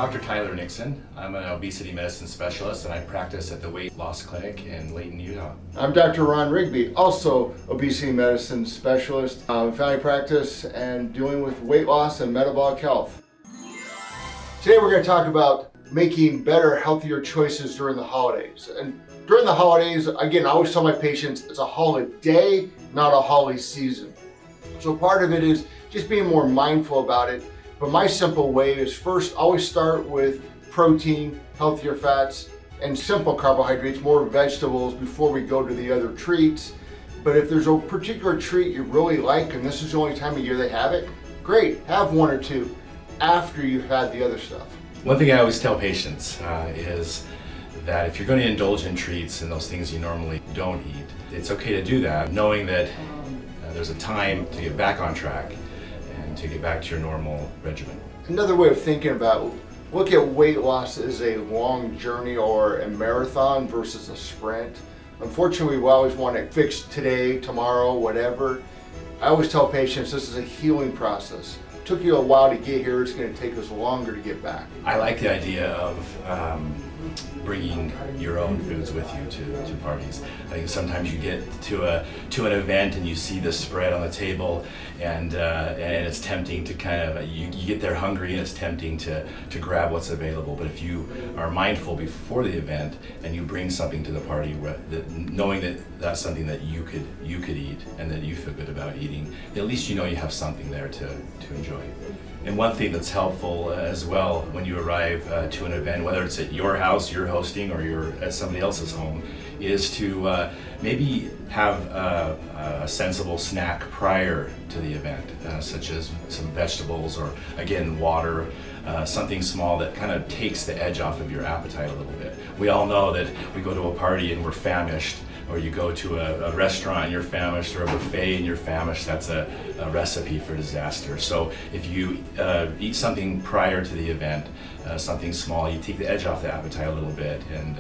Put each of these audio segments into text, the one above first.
Dr. Tyler Nixon. I'm an obesity medicine specialist and I practice at the Weight Loss Clinic in Layton, Utah. I'm Dr. Rohn Rigby, also obesity medicine specialist, family practice and dealing with weight loss and metabolic health. Today we're going to talk about making better, healthier choices during the holidays. And during the holidays, again, I always tell my patients it's a holiday, not a holiday season. So part of it is just being more mindful about it. But my simple way is first always start with protein, healthier fats, and simple carbohydrates, more vegetables before we go to the other treats. But if there's a particular treat you really like and this is the only time of year they have it, great, have one or two after you've had the other stuff. One thing I always tell patients is that if you're going to indulge in treats and those things you normally don't eat, it's okay to do that, knowing that there's a time to get back on track and to get back to your normal regimen. Another way of thinking about look at weight loss as a long journey or a marathon versus a sprint. Unfortunately, we always want to fix today, tomorrow, whatever. I always tell patients this is a healing process. It took you a while to get here, it's going to take us longer to get back. I like the idea of bringing your own foods with you to parties. I think sometimes you get to an event and you see the spread on the table and it's tempting to kind of, you get there hungry and it's tempting to grab what's available. But if you are mindful before the event and you bring something to the party, knowing that that's something that you could eat and that you feel good about eating, at least you know you have something there to enjoy. And one thing that's helpful as well when you arrive to an event, whether it's at your house, you're hosting, or you're at somebody else's home, is to maybe have a sensible snack prior to the event, such as some vegetables or, again, water, something small that kind of takes the edge off of your appetite a little bit. We all know that we go to a party and we're famished, or you go to a restaurant and you're famished, or a buffet and you're famished. That's a recipe for disaster. So if you eat something prior to the event, something small, you take the edge off the appetite a little bit, and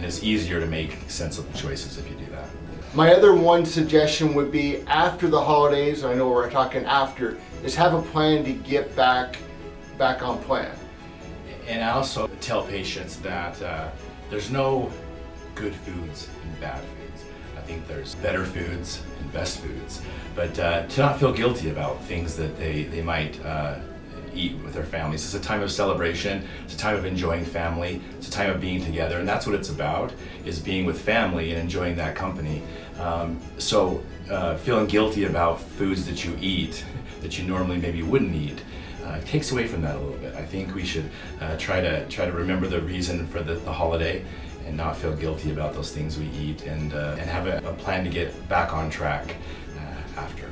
it's easier to make sensible choices if you do that. My other one suggestion would be after the holidays, I know we're talking after, is have a plan to get back on plan. And I also tell patients that there's no good foods and bad foods. I think there's better foods and best foods, but to not feel guilty about things that they might eat with their families. It's a time of celebration, it's a time of enjoying family, it's a time of being together, and that's what it's about, is being with family and enjoying that company. So feeling guilty about foods that you eat that you normally maybe wouldn't eat, takes away from that a little bit. I think we should try to remember the reason for the holiday and not feel guilty about those things we eat, and have a plan to get back on track after.